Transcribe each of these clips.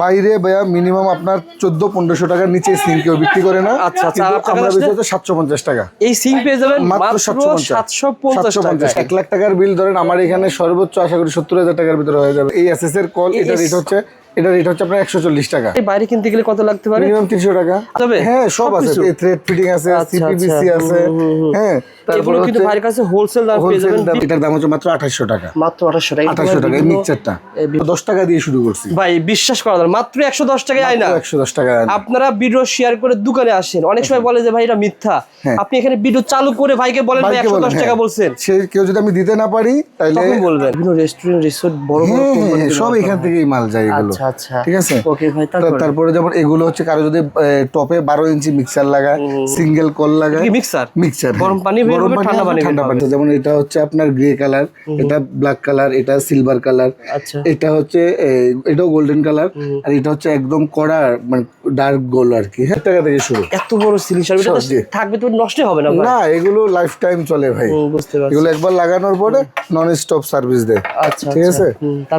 বাইরে ভাইয়া মিনিমাম আপনার 1400-1500 টাকার নিচে সিং কেউ বিক্রি করে না। আচ্ছা আচ্ছা, আমরা বেচি হচ্ছে 750 টাকা। এই সিং পেয়ে যাবেন মাত্র 750 টাকা। 1 লাখ টাকার বিল ধরেন আমার এখানে সর্বোচ্চ আশা করি 70,000 টাকার ভিতরে হয়ে যাবে। এই এসএস এর কল এটা রেট হচ্ছে আপনার 140 টাকা। এই বাইরে কিনতে গেলে কত লাগতে পারে? মিনিমাম 300 টাকা। তবে হ্যাঁ সব আছে, এই থ্রেড ফিটিং আছে, সিপিবিসি আছে। হ্যাঁ তারপরে কিন্তু ভাইয়ের কাছে হোলসেল দাম পেয়ে যাবেন। এটার দাম হচ্ছে মাত্র 2800 টাকা। মাত্র 2800 টাকা। 2800 টাকা এই মিক্সচারটা 10 টাকা দিয়ে শুরু করছি ভাই, বিশ্বাস করা যায় মাত্র 110 টাকায় আয় না। 110 টাকা। আপনারা ভিডিও শেয়ার করে দোকানে আসেন, অনেক সময় বলে যে ভাই এটা মিথ্যা। আপনি এখানে ভিডিও চালু করে ভাইকে বলেন ভাই 110 টাকা বলছেন। সে কেউ যদি আমি দিতে না পারি তাহলে তখন বলবেন। বিভিন্ন রেস্টুরেন্ট রিসোর্ট বড় বড় কোম্পানি সব এখান থেকেই মাল যায় এগুলো। আচ্ছা আচ্ছা ঠিক আছে। ওকে ভাই, তারপরে যেমন এগুলো হচ্ছে কারো যদি টপে 12 ইঞ্চি মিক্সার লাগায়, সিঙ্গেল কল লাগায়, মিক্সার গরম পানি বের হবে, ঠান্ডা পানি ঠান্ডা পানি। যেমন এটা হচ্ছে আপনার গ্রে কালার, এটা ব্ল্যাক কালার, এটা সিলভার কালার, আচ্ছা এটা হচ্ছে এটাও গোল্ডেন কালার, আর এটা হচ্ছে একদম কড়া মানে ডার্ক গোল্ড আর কি। 1000 টাকা থেকে শুরু। এত বড় সিলিং সার্ভিস থাকবে তো নষ্ট হবে না ভাই? না, এগুলো লাইফ টাইম চলে ভাই। বুঝতে পারছি। এগুলো একবার লাগানোর পরে নন স্টপ সার্ভিস দেয়। আচ্ছা ঠিক আছে।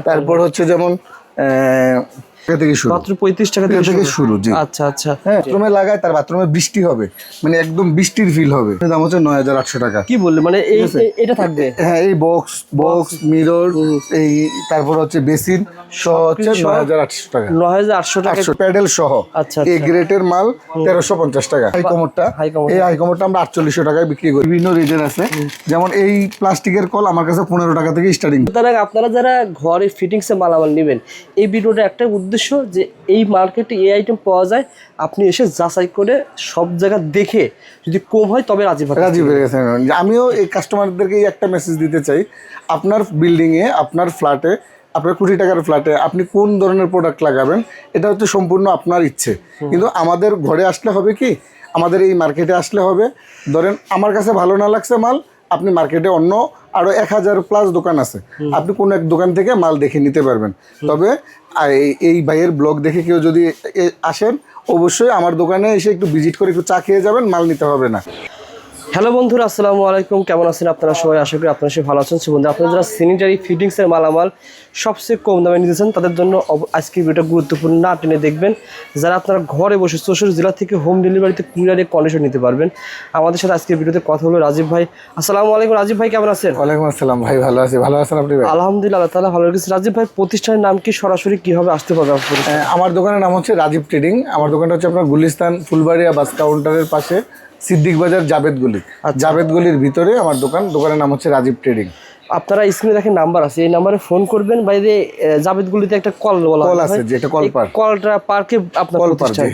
তারপর হচ্ছে যেমন মাত্র 35 টাকা থেকে শুরু। জি আচ্ছা আচ্ছা। বাথরুমে লাগায়, তার বাথরুমে বৃষ্টি হবে, মানে একদম বৃষ্টির ফিল হবে। দাম হচ্ছে 9800 টাকা। কি বললে, মানে এটা থাকবে? হ্যাঁ, এই বক্স মিরর, এই তারপর হচ্ছে বেসিন সহ হচ্ছে 9800 টাকা। 9800 টাকা প্যাডেল সহ। আচ্ছা। এই গ্রেটের মাল 1350 টাকা। এই হাইকমোডটা আমরা 4800 টাকায় বিক্রি করি। বিভিন্ন রেটের আছে, যেমন এই প্লাস্টিকের কল আমার কাছে 15 টাকা থেকে স্টার্টিং। সুতরাং আপনারা যারা ঘরে ফিটিংস এ মালামাল নেবেন, এই ভিডিওটা একটা উদ্দেশ্য যে এই মার্কেটে এই আইটেম পাওয়া যায়, আপনি এসে যাচাই করে সব জায়গা দেখে যদি কম হয় তবে রাজি হয়ে গেছেন। আমিও এই কাস্টমারদেরকে একটা মেসেজ দিতে চাই, আপনার বিল্ডিংয়ে, আপনার ফ্ল্যাটে, আপনার কোটি টাকার ফ্ল্যাটে আপনি কোন ধরনের প্রোডাক্ট লাগাবেন এটা হচ্ছে সম্পূর্ণ আপনার ইচ্ছে। কিন্তু আমাদের ঘরে আসলে হবে কি, আমাদের এই মার্কেটে আসলে হবে, ধরেন আমার কাছে ভালো না লাগছে মাল, আপনি মার্কেটে অন্য আরো 1000+ দোকান আছে, আপনি কোন এক দোকান থেকে মাল দেখে নিতে পারবেন। তবে এই ভাইয়ের ব্লগ দেখে কেউ যদি আসেন, অবশ্যই আমার দোকানে এসে একটু ভিজিট করে একটু চা খেয়ে যাবেন, মাল নিতে হবে না। হ্যালো বন্ধুরা, আসসালামু আলাইকুম। কেমন আছেন আপনারা সবাই? আশা করি আপনারা সবাই ভালো আছেন। বন্ধু, আপনারা যারা স্যানিটারি ফিটিংসের মালামাল সবচেয়ে কম দামে নিতেছেন, তাদের জন্য আজকের ভিডিওটা গুরুত্বপূর্ণ, না টেনে দেখবেন। যারা আপনারা ঘরে বসে 64 জেলা থেকে হোম ডেলিভারিতে কুরিয়ারে কন্ডিশন নিতে পারবেন। আমাদের সাথে আজকের ভিডিওতে কথা হলো রাজীব ভাই। আসসালামু আলাইকুম রাজীব ভাই, কেমন আছেন? ওয়ালাইকুম আসসালাম ভাই, ভালো আছি। ভালো আছেন আপনি ভাই? আলহামদুলিল্লাহ, আল্লাহ তাআলা ভালো রেখেছে। রাজীব ভাই, প্রতিষ্ঠানের নাম কি, সরাসরি কিভাবে আসতে পারবে? আমার দোকানের নাম হচ্ছে রাজীব ট্রেডিং। আমার দোকানটা হচ্ছে আপনার গুলিস্তান ফুলবাড়িয়া বাস কাউন্টারের পাশে, সিদ্দিক বাজার, জাবেদ গলি। জাবেদ গলির ভিতরে আমার দোকানের নাম হচ্ছে রাজীব ট্রেডিং। আপনারা স্ক্রিনে দেখেন নাম্বার আছে, এই নাম্বারে ফোন করবেন। বাইরে জাবেদগুলিতে একটা কল আছে, যেটা কলটা পার্কে আপনার প্রতিষ্ঠান।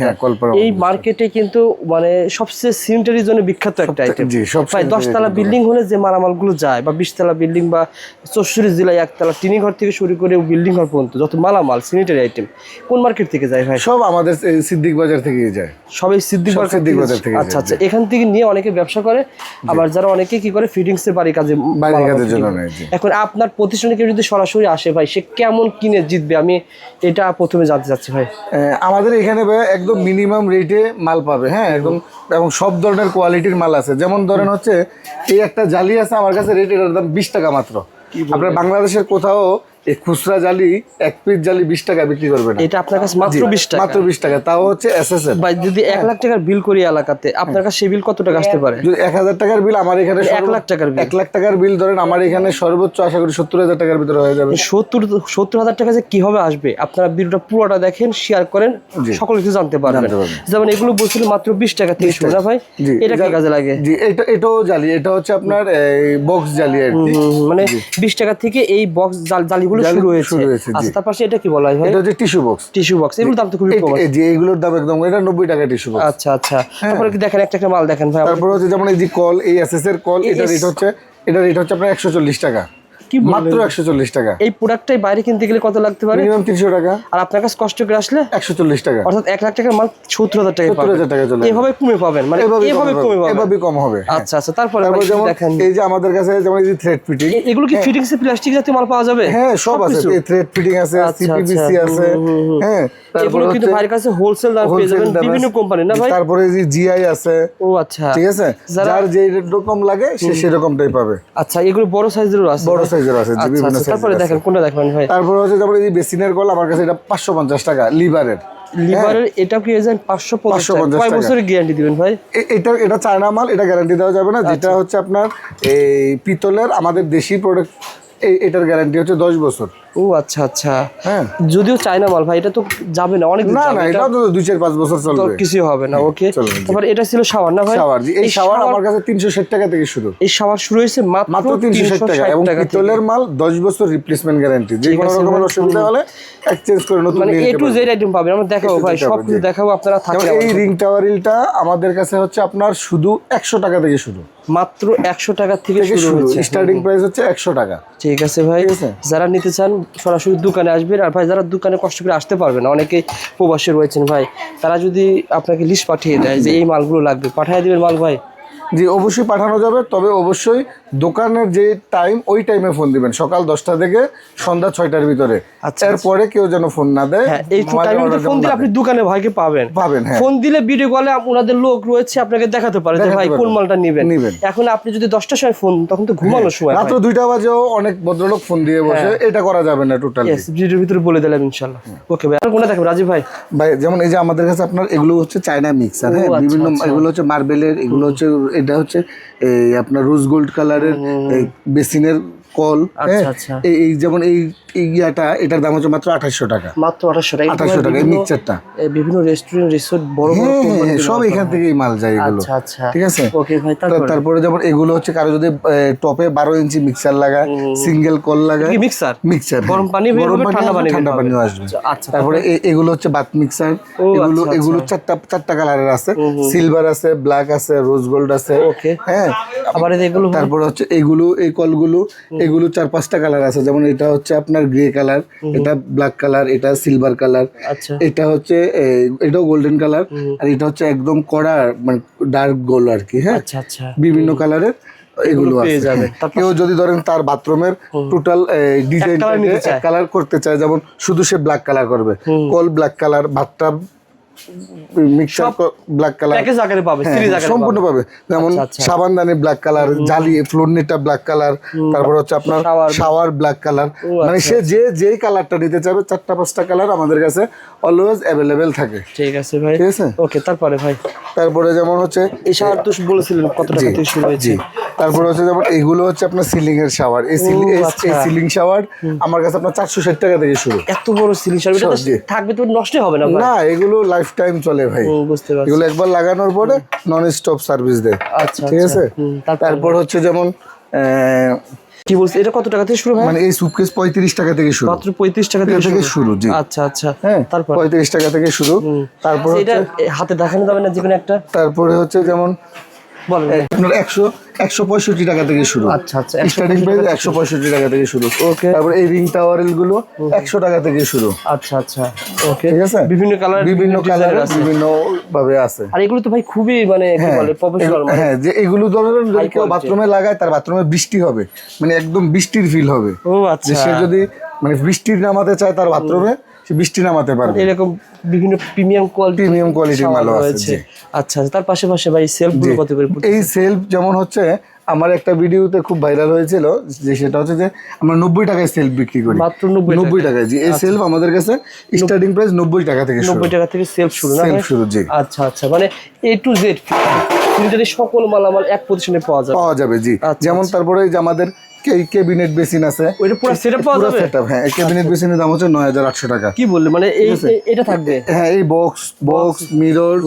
এই মার্কেটে কিন্তু মানে সবচেয়ে স্যানিটারির জন্য বিখ্যাত একটা আইটেম। ভাই 10 তলা বিল্ডিং হলে যে মালামালগুলো যায়, বা 20 তলা বিল্ডিং, বা 64 জেলায় 1 তলা টিনি ঘর থেকে শুরু করে বিল্ডিং ঘর পর্যন্ত যত মালামাল স্যানিটারি আইটেম কোন মার্কেট থেকে যায় ভাই? সব আমাদের সিদ্দিক বাজার থেকে যায়। সবাই সিদ্দিক বাজার থেকে। আচ্ছা আচ্ছা। এখান থেকে নিয়ে অনেকে ব্যবসা করে, আবার যারা অনেকে কি করে ফিটিংসের বাড়ির কাজের জন্য। এখন আপনার প্রতিষ্ঠানে কেউ যদি সরাসরি আসে ভাই, সে কেমন কিনে জিতবে, আমি এটা প্রথমে জানতে চাচ্ছি ভাই। আমাদের এখানে একদম মিনিমাম রেটে মাল পাবে। হ্যাঁ, একদম, এবং সব ধরনের কোয়ালিটির মাল আছে। যেমন ধরেন হচ্ছে এই একটা জালি আছে আমার কাছে, রেট এটার দাম 20 টাকা মাত্র। আপনার বাংলাদেশের কোথাও এই খুচরা জালি 1 পিস জালি 20 টাকা বিক্রি করবে না। এটা আপনার কাছে মাত্র 20 টাকা? মাত্র 20 টাকা, তাও হচ্ছে এসএসএর। ভাই যদি 1 লাখ টাকার বিল করি এলাকাতে, আপনার কাছে সেই বিল কত টাকা আসতে পারে? যদি 1000 টাকার বিল আমার এখানে, 1 লাখ টাকার বিল, 1 লাখ টাকার বিল ধরেন আমার এখানে সর্বোচ্চ আশা করি 70,000 টাকার ভিতরে হয়ে যাবে। 70,000 টাকা যে কিভাবে আসবে, আপনারা ভিডিওটা পুরোটা দেখেন, শেয়ার করেন, সকল কিছু জানতে পারবেন। যেমন এগুলো বলছিল মাত্র 20 টাকা থেকে শুরু না ভাই? এটা কি কাজে লাগে? জি, এটাও জালি। এটা হচ্ছে আপনার বক্স জালি আর কি। মানে 20 টাকা থেকে এই বক্স জালিগুলো শুরু হয়েছে। আচ্ছা, তার পাশে এটা কি বলা হয় ভাই? এটা হচ্ছে টিস্যু বক্স। এগুলোর দাম তো খুবই কম। জি, এগুলোর দাম একদম, এটা 90 টাকা টিস্যু বক্স। আচ্ছা আচ্ছা। তারপরে কি দেখেন একটা মাল দেখেন ভাই। তারপর হচ্ছে যেমন এই যে কল, এই এসএস এর কল, এটা রেট হচ্ছে আপনার 140 টাকা। মাত্র 140 টাকা। এই প্রোডাক্টটাই বাইরে কিনতে গেলে কত লাগতে পারে? মিনিমাম 300 টাকা। আর আপনার কাছে কষ্ট করে আসলে 140 টাকা। অর্থাৎ 1 লাখ টাকার মাল 70,000 টাকা পাবেন। 70,000 টাকা চলে এভাবে কমে পাবেন, মানে এভাবে কমে পাবেন, এভাবে কম হবে। আচ্ছা আচ্ছা। তারপরে দেখেন এই যে আমাদের কাছে যেমন এই যে থ্রেড ফিটিং, এগুলো কি ফিটিংস এ প্লাস্টিক জাতীয় মাল পাওয়া যাবে? হ্যাঁ, সব আছে। এই থ্রেড ফিটিং আছে, সিপিবিসি আছে। হ্যাঁ, এগুলো কিন্তু ভাইয়ের কাছে হোলসেল দাম পেয়ে যাবেন, বিভিন্ন কোম্পানি না ভাই? তারপরে এই যে জিআই আছে। ও আচ্ছা, ঠিক আছে। যার যে রকম লাগে সে সেরকমটাই পাবে। আচ্ছা, এগুলো বড় সাইজেরও আছে? বড় সাইজের আছে জি, বিভিন্ন আচ্ছা, তারপরে সাইজের দেখেন কোনটা দেখবেন ভাই? তারপরে হচ্ছে যেমন এই বেসিনের কল আমার কাছে এটা 550 টাকা লিভারের। লিভারের এটা কি এজেন্ট 550 টাকা? 550 কয় টাকা। বছরের গ্যারান্টি দিবেন ভাই? এটা চায়না মাল, এটা গ্যারান্টি দেওয়া যাবে না। যেটা হচ্ছে আপনার এই পিতলের আমাদের দেশি প্রোডাক্ট, এটার গ্যারান্টি হচ্ছে 10 বছর। ও আচ্ছা আচ্ছা, হ্যাঁ যদিও চায়না মাল ভাই, এটা তো যাবে না অনেক দিন না যাবে, না, এটা এটা তো 2-4-5 বছর তো চলবে। কিছু হবে না। ওকে, চলবে, জি। তারপর এটা ছিল শাওয়ার না ভাই? শাওয়ার জি, এই শাওয়ার আমার কাছে 360 টাকা থেকে শুরু। এই শাওয়ার শুরু হয়েছে মাত্র মাত্র 360 টাকা, এবং 360 টাকা থেকে। পিতলের মাল 10 বছর রিপ্লেসমেন্ট গ্যারান্টি। যে কোনো আছে রকমের ভাই। অসুবিধা হলে এক্সচেঞ্জ করে নতুন মানে নিয়ে এ নিতে টু পারবেন। জেড আইটেম পাবেন, আমরা দেখাবো A to Z ভাই, পাবেন, সবকিছু জি। দেখাবো, আপনারা যেমন থাকলে এই রিং টাওয়ারিলটা আমাদের কাছে হচ্ছে আপনার শুধু 100 টাকা থেকে শুরু। মাত্র 100 টাকা থেকে শুরু হচ্ছে। স্টার্টিং প্রাইস হচ্ছে 100 টাকা। ঠিক আছে ভাই, ঠিক আছে। যারা নিতে চান সরাসরি দোকানে আসবেন। আর ভাই যারা দোকানে কষ্ট করে আসতে পারবে না, অনেকে প্রবাসী রয়েছেন ভাই, তারা যদি আপনাকে লিস্ট পাঠিয়ে দেয় যে এই মালগুলো লাগবে, পাঠিয়ে দিবেন মাল ভাই? জি অবশ্যই পাঠানো যাবে, তবে অবশ্যই দোকানের যে টাইম ওই টাইমে ফোন দিবেন, সকাল 10টা থেকে সন্ধ্যা 6টার ভিতরে। আচ্ছা, এরপরে কেউ যেন ফোন না দেয়। হ্যাঁ, এই মালের টাইমে order ফোন যেন দিলে না আপনি দেয়। দোকানে ভাইকে পাবেন। পাবেন, হ্যাঁ। ফোন দিলে ভিডিও কলে ওনাদের লোক রয়েছে, আপনাকে দেখাতে পারে যে দেখাতে ভাই কোন পারবে। মালটা নেবেন। নিবেন। এখন আপনি যদি 10টার সময় ফোন, তখন তো ঘুমানোর সময় রাত্র 2টা বাজেও অনেক ভদ্রলোক ফোন দিয়ে বসে, এটা করা যাবে না টোটালি। ভিডিওর ভিতরে বলে দিলাম ইনশাআল্লাহ। ওকে ভাই, আর কোনটা দেখবেন রাজীব ভাই? ভাই যেমন এই যে আমাদের কাছে আপনার এগুলো হচ্ছে চায়না মিক্সার, হ্যাঁ, আচ্ছা, বিভিন্ন আচ্ছা। এগুলো হচ্ছে মার্বেলের, এগুলো হচ্ছে, এটা হচ্ছে এই আপনার রোজ গোল্ড কালারের বেসিনের কল, হ্যাঁ। আচ্ছা। এই যেমন এই ইয়াটা, এটার দাম হচ্ছে মাত্র 2800 টাকা। মাত্র 2800 টাকা। 2800 টাকা এই বিভিন্ন- মিক্সারটা। বিভিন্ন রেস্টুরেন্ট, রিসোর্ট, বড় বড় হ্যাঁ, কোম্পানি সব এখান থেকেই মাল যায় এগুলো। আচ্ছা আচ্ছা, ঠিক আছে। ওকে ভাই, তারপরে যেমন এগুলো হচ্ছে কারো যদি টপে 12 ইঞ্চি মিক্সার লাগায়, সিঙ্গেল কল লাগায়, কি মিক্সার? মিক্সার গরম পানি বের হবে, ঠান্ডা পানি বের ঠান্ডা হবে। পানিও আসবে। আচ্ছা, তারপরে এগুলো হচ্ছে বাথ মিক্সার। এগুলো আচ্ছা, এগুলো চারটা কালারের আছে, সিলভার আছে, ব্ল্যাক আছে, রোজ গোল্ড আছে, ওকে। হ্যাঁ। আবার এগুলো তারপরে হচ্ছে এগুলো, এই কলগুলো, এগুলো 4-5টা কালার আছে। যেমন এটা হচ্ছে আপনার গ্রে কালার, এটা ব্ল্যাক কালার, এটা সিলভার কালার, আচ্ছা এটা হচ্ছে এটাও গোল্ডেন কালার, আর এটা হচ্ছে একদম কড়া মানে ডার্ক গোল্ড আর কি, হ্যাঁ। আচ্ছা আচ্ছা, বিভিন্ন কালারের এগুলো পেয়ে আছে, যাবে। হ্যাঁ। কেউ যদি ধরেন তার বাথরুমের টোটাল ডিজাইন colour নিতে চায়। কালার করতে চায়, যেমন শুধু সে ব্ল্যাক কালার করবে, call black colour, bathtub mixer black colour, package আকারে পাবে, সিরিজ আকারে সম্পূর্ণ পাবে। যেমন আচ্ছা। সাবানদানি ব্ল্যাক কালার, জালি ফ্লোরনেটটা ব্ল্যাক কালার, তারপর হচ্ছে আপনার শাওয়ার ব্ল্যাক কালার, মানে সে যেই কালারটা নিতে চাবে 4-5টা কালার আমাদের কাছে অলওয়েজ অ্যাভেলেবেল থাকে। ঠিক আছে ভাই, ঠিক আছে। ওকে, তারপরে ভাই তারপরে যেমন হচ্ছে এই শাওয়ার তো বলেছিলেন কত টাকা থেকে শুরু হয়েছে? তারপরে হচ্ছে যেমন এগুলো হচ্ছে আপনার সিলিং এর শাওয়ার। এই সিলিং শাওয়ার আমার কাছে আপনার 460 টাকা থেকে শুরু। এত বড় সিলিং শাওয়ার, এটা তো জি। থাকবে তো, নষ্ট হবে না ভাই? না, এগুলো লাইফ টাইম চলে ভাই। বুঝতে পারছি। এগুলো একবার লাগানোর পরে নন স্টপ সার্ভিস দেয়। আচ্ছা, ঠিক আছে। তারপর তারপর হচ্ছে যেমন কি বলছি, এটা কত টাকা থেকে শুরু হয়? মানে এই সুটকেস 35 টাকা থেকে শুরু। মাত্র 35 টাকা থেকে থেকে শুরু, জি। আচ্ছা আচ্ছা, হ্যাঁ, তারপর 35 টাকা থেকে শুরু। তারপর এটা হাতে দেখানো যাবে না যে কোনো একটা? তারপরে হচ্ছে যেমন বলেন। আপনার 165 টাকা থেকে শুরু। আচ্ছা আচ্ছা, স্টার্টিং প্রাইস 165 টাকা থেকে শুরু। ওকে। তারপর এই রিং টাওয়ারেল গুলো 100 টাকা থেকে শুরু। আচ্ছা আচ্ছা, ওকে। ঠিক আছে। বিভিন্ন কালার, বিভিন্ন কালার আছে, বিভিন্ন ভাবে আছে। আর এগুলো তো ভাই খুবই মানে কি বলে প্রফেশনাল, মানে হ্যাঁ, যে এগুলো ধরেন যদি কেউ quality। বাথরুমে লাগায়, তার বাথরুমে বৃষ্টি হবে, মানে একদম বৃষ্টির ফিল হবে। ও যে আচ্ছা, সে যদি মানে বৃষ্টি নামাতে চায় তার বাথরুমে, সে বৃষ্টি নামাতে পারবে। এরকম বিভিন্ন প্রিমিয়াম কোয়ালিটির মালও আছে, জি। আচ্ছা, তার পাশে ভাই সেলফ গুলো কত করে পড়ছে? এই সেলফ যেমন হচ্ছে আমার একটা ভিডিওতে খুব ভাইরাল হয়েছিল, যে সেটা হচ্ছে যে আমরা 90 টাকায় সেলফ বিক্রি করি। মাত্র 90 টাকায়, জি। এই সেলফ আমাদের কাছে স্টার্টিং প্রাইস 90 টাকা থেকে শুরু। 90 টাকা থেকে সেলফ শুরু না? সেলফ শুরু, জি। আচ্ছা আচ্ছা, মানে এ টু জেড ফিল্টারের সকল মালামাল এক প্রতিষ্ঠানে পাওয়া যাবে। জি। যেমন তারপরে এই যে আমাদের ক্যাবিনেট বেসিন আছে, ওইটা পুরো সেটআপ পাওয়া যাবে? সেটআপ, হ্যাঁ। ক্যাবিনেট বেসিনের দাম হচ্ছে 9800 টাকা। কি বললে, মানে এটা থাকবে? হ্যাঁ, এই বক্স মিরর,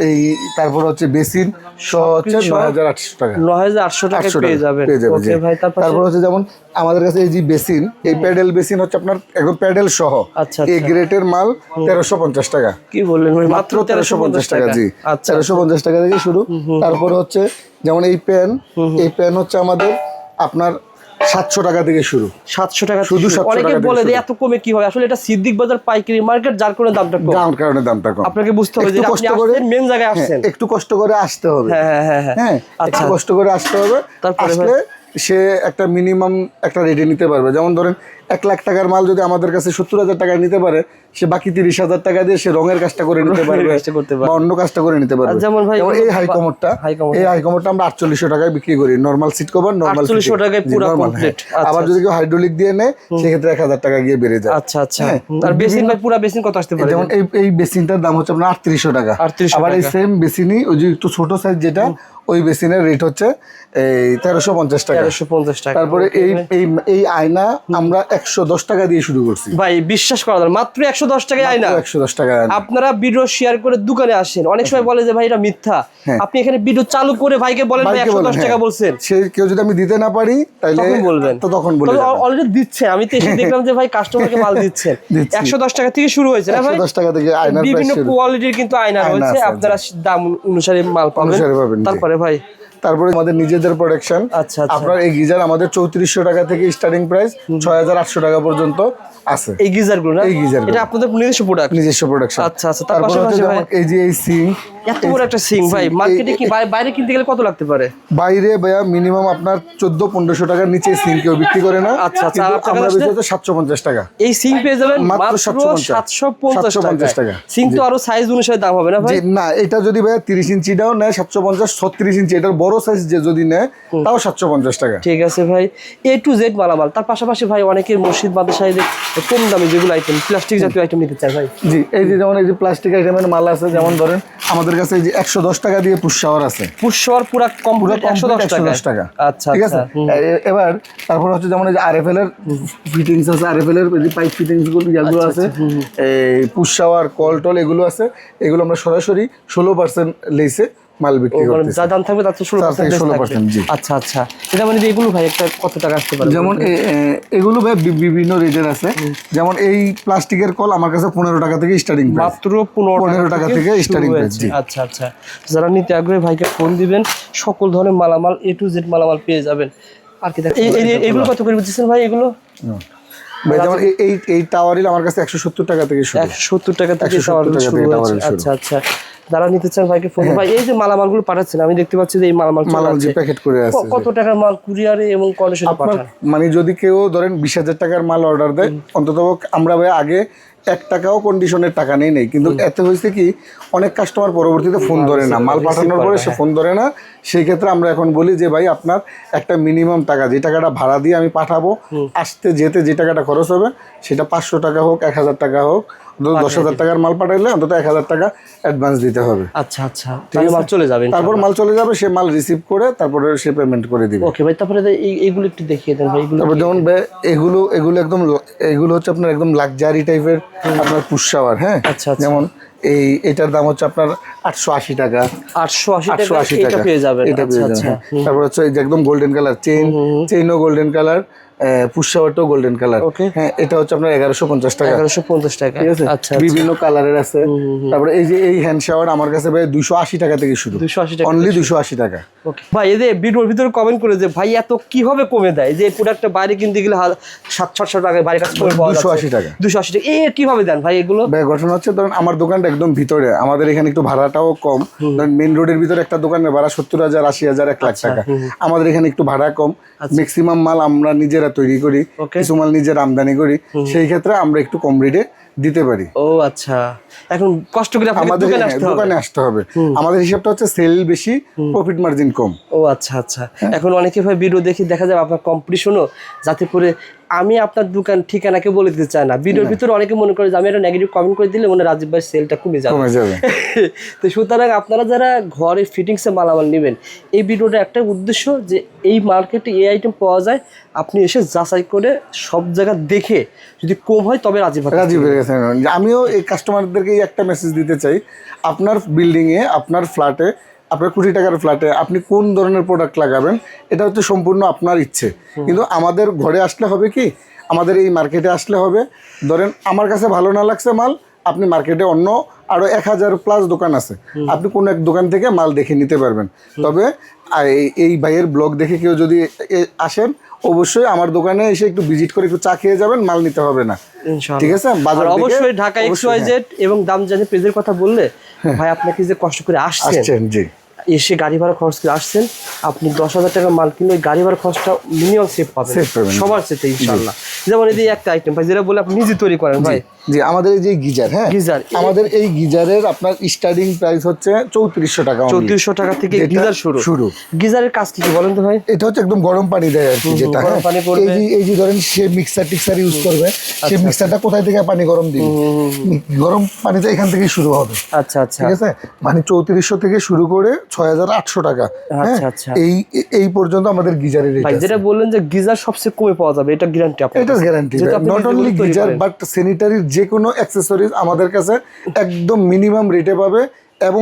এই তারপর হচ্ছে বেসিন সহ হচ্ছে 9800 টাকা। 9800 টাকা পেয়ে যাবেন। জি। ওকে ভাই, তারপর হচ্ছে যেমন আমাদের কাছে এই যে বেসিন, এই প্যাডেল বেসিন হচ্ছে আপনার একদম প্যাডেল সহ, আচ্ছা, এই গ্রেটের মাল 1350 টাকা। কি বললেন ভাই, মাত্র 1350 টাকা, জি। আচ্ছা, 1350 টাকা থেকে শুরু। তারপর হচ্ছে যেমন এই প্যান হচ্ছে আমাদের আপনার 700 টাকা থেকে শুরু। 700 টাকা শুধু 700 অনেকে টাকা থেকে বলে যে শুরু। এত কমে কি হয়, আসলে এটা সিদ্দিক বাজার পাইকারি মার্কেট, যার কারণে দামটা কম। যার কারণে দামটা কম। আপনাকে বুঝতে হবে যে একটু আপনি কষ্ট করে মেন জায়গায় আসছেন, একটু কষ্ট করে আসতে হবে। হ্যাঁ, হ্যাঁ, আচ্ছা, একটু কষ্ট করে আসতে হবে। তারপরে আসলে সে একটা মিনিমাম একটা রেটে নিতে পারবে। যেমন ধরেন 1 লাখ টাকার মাল যদি আমাদের কাছে 70,000 টাকায় নিতে পারে, সে বাকি 30,000 টাকা দিয়ে সে রঙের কাজটা করে নিতে পারবে বা অন্য কাজটা করে নিতে পারবে। যেমন ভাই এই হাই কমোডটা আমরা 4800 টাকায় বিক্রি করি, নরমাল সিট কভার, নরমাল 4800 টাকায় পুরো কমপ্লিট। আবার যদি কেউ হাইড্রোলিক দিয়ে নেয় সেক্ষেত্রে 1000 টাকা গিয়ে বেড়ে যায়। আচ্ছা আচ্ছা। আর বেসিন ভাই পুরো বেসিন কত আসতে পারে? যেমন এই বেসিনটার দাম হচ্ছে আপনার 3800 টাকা। আবার এই সেম বেসিনই ওই যে একটু ছোট সাইজ যেটা, ওই বেসিনের রেট হচ্ছে এই 1350 টাকা। 1350 টাকা। তারপরে এই আয়না আমরা 110 টাকা দিয়ে শুরু করছি ভাই, বিশ্বাস করা যায় মাত্র 110 টাকায় আয়না। 110 টাকা। আপনারা ভিডিও শেয়ার করে দোকানে আসেন, অনেক সময় বলে যে ভাই এটা মিথ্যা, আপনি এখানে ভিডিও চালু করে ভাইকে বলেন ভাই 110 টাকা বলছেন। সে কেউ যদি আমি দিতে না পারি তাহলে তখন বলবেন, তখন বলবেন অলরেডি দিচ্ছে। আমি তো এসে দেখলাম যে ভাই কাস্টমারকে মাল দিচ্ছেন। 110 টাকা থেকে শুরু হয়েছে না ভাই? 110 টাকা থেকে আয়নার প্রাইস বিভিন্ন কোয়ালিটির কিন্তু আয়না রয়েছে, আপনারা দাম অনুসারে মাল পাবেন। তারপরে ভাই তারপরে আমাদের নিজেদের প্রোডাকশন। আচ্ছা। আপনার এই গিজার আমাদের 3400 টাকা থেকে স্টার্টিং প্রাইস 6800 টাকা পর্যন্ত আছে। এই গিজার গুলো, এই গিজার এটা আপনাদের নিজস্ব প্রোডাক্ট? নিজস্ব প্রোডাকশন। আচ্ছা আচ্ছা। তারপরে এই যে এই সিং, এত বড় একটা সিং ভাই মার্কেটে কি বাইরে কিনতে গেলে কত লাগতে পারে? বাইরে ভাইয়া মিনিমাম আপনার 1400-1500 টাকার নিচে সিং কেউ বিক্রি করে না। আচ্ছা আচ্ছা। আমরা বিক্রি করতে 750 টাকা। এই সিং পেয়ে যাবেন মাত্র 750 টাকা। সিং তো আরো সাইজ অনুসারে দাম হবে না ভাই? না, এটা যদি ভাইয়া 30 ইঞ্চিটাও নেয় 750, 36 ইঞ্চি এটার বড় সাইজ যে যদি নেয় তাও 750 টাকা। ঠিক আছে ভাই। A to Z মালামাল। তার পাশাপাশি ভাই অনেকে মসজিদ মাদ্রাসায় কম দামে যেগুলো আইটেম, প্লাস্টিক জাতীয় আইটেম নিতে চায় ভাই। জি, এই যে যেমন এই যে প্লাস্টিক আইটেমের মাল আছে, যেমন ধরেন আমাদের কাছে এই যে 110 টাকা দিয়ে পুশ শাওয়ার আছে। পুশ শাওয়ার পুরো কমপ্লিট 110 টাকা। আচ্ছা, ঠিক আছে। এবার তারপর হচ্ছে যেমন এই যে আরএফএল এর ফিটিংস আছে, আরএফএল এর এই পাইপ ফিটিংস গুলো যেগুলো আছে, এই পুশ শাওয়ার কল টল এগুলো আছে, এগুলো আমরা সরাসরি 16% লেসে মাল বিক্রি করতেছি। যা দাম থাকবে তার তো 16%। জি। আচ্ছা আচ্ছা। এটা মানে এগুলো ভাই একটা কত টাকা আসতে পারে? যেমন এগুলো ভাই বিভিন্ন রেটের আছে। যেমন এই প্লাস্টিকের কল আমার কাছে 15 টাকা থেকে স্টার্টিং প্রাইস। মাত্র 15 টাকা থেকে স্টার্টিং প্রাইস। জি। আচ্ছা আচ্ছা। যারা নিতে আগ্রহী ভাইকে ফোন দিবেন, সকল ধরনের মালামাল A to Z মালামাল পেয়ে যাবেন। আর কি এগুলো কত করে বুঝছেন ভাই? এগুলো ভাই যেমন এই টাওয়ারিল আমার কাছে 170 টাকা থেকে শুরু। 170 টাকা থেকে টাওয়ারিল শুরু হচ্ছে। আচ্ছা আচ্ছা। যারা নিতে চান ভাইকে ফোন। ভাই এই যে মালামালগুলো পাঠাচ্ছেন, আমি দেখতে পাচ্ছি যে এই মালামাল যে প্যাকেট করে আছে। কত টাকার মাল কুরিয়ারে এবং কন্ডিশনে পাঠান? মানে যদি কেউ ধরেন 20,000 টাকার মাল অর্ডার দেয়, অন্তত আমরা ভাই আগে 1 টাকাও কন্ডিশনের টাকা নেই, কিন্তু এতে হয়েছে কি অনেক কাস্টমার পরবর্তীতে ফোন ধরে না, মাল পাঠানোর পরে সে ফোন ধরে না। সেই ক্ষেত্রে আমরা এখন বলি যে ভাই আপনার একটা মিনিমাম টাকা, যে টাকাটা ভাড়া দিয়ে আমি পাঠাবো, আসতে যেতে যে টাকাটা খরচ হবে সেটা 500 টাকা হোক, 1000 টাকা হোক, 10,000 টাকার মাল পাঠাইলে অন্তত 1000 টাকা অ্যাডভান্স দিতে হবে। আচ্ছা আচ্ছা। মাল চলে যাবে, তারপর মাল চলে যাবে, সে মাল রিসিভ করে তারপরে সে পেমেন্ট করে দিবে। ওকে ভাই। তারপরে এইগুলো একটু দেখিয়ে দেন ভাই। তারপর যেমন এগুলো একদম এগুলো হচ্ছে আপনার একদম লাক্সারি টাইপের আপনার পুশ শাওয়ার। হ্যাঁ, যেমন এটার দাম হচ্ছে আপনার 880 টাকা। 880 টাকা পেয়ে যাবেন। এটা পেয়ে যাবেন। তারপর হচ্ছে এই যে একদম গোল্ডেন কালার চেইনও গোল্ডেন কালার, পুশ শাওয়ারটাও গোল্ডেন কালার। হ্যাঁ, এটা হচ্ছে আপনার 1150 টাকা। 1150 টাকা। ঠিক আছে। আচ্ছা, বিভিন্ন কালারের আছে। তারপরে এই যে এই হ্যান্ড শাওয়ার আমার কাছে ভাই 280 টাকা থেকে শুরু। 280 টাকা, অনলি 280 টাকা। ওকে ভাই। এই যে ভিডিওর ভিতরে কমেন্ট করে যে ভাই এত কিভাবে কমে দেয়, যে প্রোডাক্টটা বাইরে কিনতে গেলে 700 টাকা, বাইরে কাছে করে পাওয়া যাচ্ছে 280 টাকা। 280 টাকা কিভাবে দেন ভাই এগুলো? ভাই ঘটনা হচ্ছে ধরেন আমার দোকানটা একদম ভিতরে, আমাদের এখানে একটু ভাড়াটাও কম। ধরেন মেইন রোডের ভিতরে একটা দোকানের ভাড়া 70,000, 80,000, 1 লাখ টাকা। আমাদের এখানে একটু ভাড়া কম, ম্যাক্সিমাম মাল আমরা নিজেরা তৈরি করি, কিছু মাল নিজের আমদানি করি, সেই ক্ষেত্রে আমরা একটু কম রেটে দিতে পারি। ও আচ্ছা। এখন কষ্ট করে আমাদের দোকানে আসতে হবে। আমাদের হিসাবটা হচ্ছে সেল বেশি, প্রফিট মার্জিন কম। ও আচ্ছা আচ্ছা। এখন অনেকে ভাই ভিডিও দেখে দেখা যায় আপনার কম্পিটিশনও, যাতে করে আমি আপনার দোকান ঠিকানাকে বলে দিতে চাই না। ভিডিওর ভিতরে অনেকে মনে করে যে আমি একটা নেগেটিভ কমেন্ট করে দিলে মনে রাজীব ভাই সেলটা কমে যাবে। তো সুতরাং আপনারা যারা ঘরে ফিটিংসে মালামাল নেবেন, এই ভিডিওটা একটা উদ্দেশ্য যে এই মার্কেটে এই আইটেম পাওয়া যায়, আপনি এসে যাচাই করে সব জায়গা দেখে যদি কম হয় তবে রাজীব গেছে। আমিও এই কাস্টমারদেরকে একটা মেসেজ দিতে চাই, আপনার বিল্ডিংয়ে, আপনার ফ্ল্যাটে, আপনার কোটি টাকার ফ্ল্যাটে আপনি কোন ধরনের প্রোডাক্ট লাগাবেন এটা হচ্ছে সম্পূর্ণ আপনার ইচ্ছে। কিন্তু আমাদের ঘরে আসলে হবে কি, আমাদের এই মার্কেটে আসলে হবে, ধরেন আমার কাছে ভালো না লাগছে মাল, আপনি মার্কেটে অন্য আরো 1000+ দোকান আছে, আপনি কোন এক দোকান থেকে মাল দেখে নিতে পারবেন। তবে এই ভাইয়ের ব্লগ দেখে কেউ যদি আসেন, অবশ্যই আমার দোকানে এসে একটু ভিজিট করে একটু চা খেয়ে যাবেন, মাল নিতে হবে না। ঠিক আছে। বাজার অবশ্যই ঢাকা XYZ এবং দাম জানি পেজের কথা বললে ভাই আপনাকে যে কষ্ট করে আসছেন, জি, এসে গাড়ি ভাড়া খরচ করে আসছেন, আপনি 10,000 টাকা মাল কিনলে গাড়ি ভাড়া খরচটা মিনিমাম সেভ পাবেন সবার সাথে ইনশাআল্লাহ। যেমন এই যে একটা আইটেম ভাই যেটা বলে আপনি নিজে তৈরি করেন ভাই। জি আমাদের এই যে গিজার, হ্যাঁ গিজার আমাদের এই গিজারের আপনার স্টার্টিং প্রাইস হচ্ছে 3400 টাকা only। 3400 টাকা থেকে যেটা গিজার শুরু। গিজারের কাজ কি বলেন তো ভাই? এটা হচ্ছে একদম গরম পানি দেয় আর কি, যেটা গরম পানি পড়বে। এই যে ধরেন সে মিক্সার টিক্সার ইউজ করবে, সেই মিক্সারটা কোথায় থেকে পানি গরম দিবে, গরম পানিটা এখান থেকেই শুরু হবে। আচ্ছা আচ্ছা ঠিক আছে, মানে 3400 থেকে শুরু করে 6800 টাকা, হ্যাঁ আচ্ছা আচ্ছা এই পর্যন্ত আমাদের গিজারের রেট ভাই আছে। যেটা বললেন যে গিজার সবচেয়ে কমে পাওয়া যাবে, এটা গ্যারান্টি আপনার? এটা guarantee, not only geyser but স্যানিটারির যে কোনো অ্যাক্সেসরিজ আমাদের কাছে একদম মিনিমাম রেটে পাবে। এবং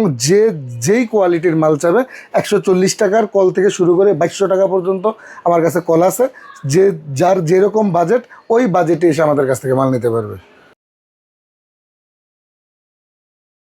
যেই কোয়ালিটির মাল চাবে 140 টাকার কল থেকে শুরু করে 2200 টাকা পর্যন্ত আমার কাছে কল আছে। যার যেরকম বাজেট ওই বাজেটে এসে আমাদের কাছ থেকে মাল নিতে পারবে।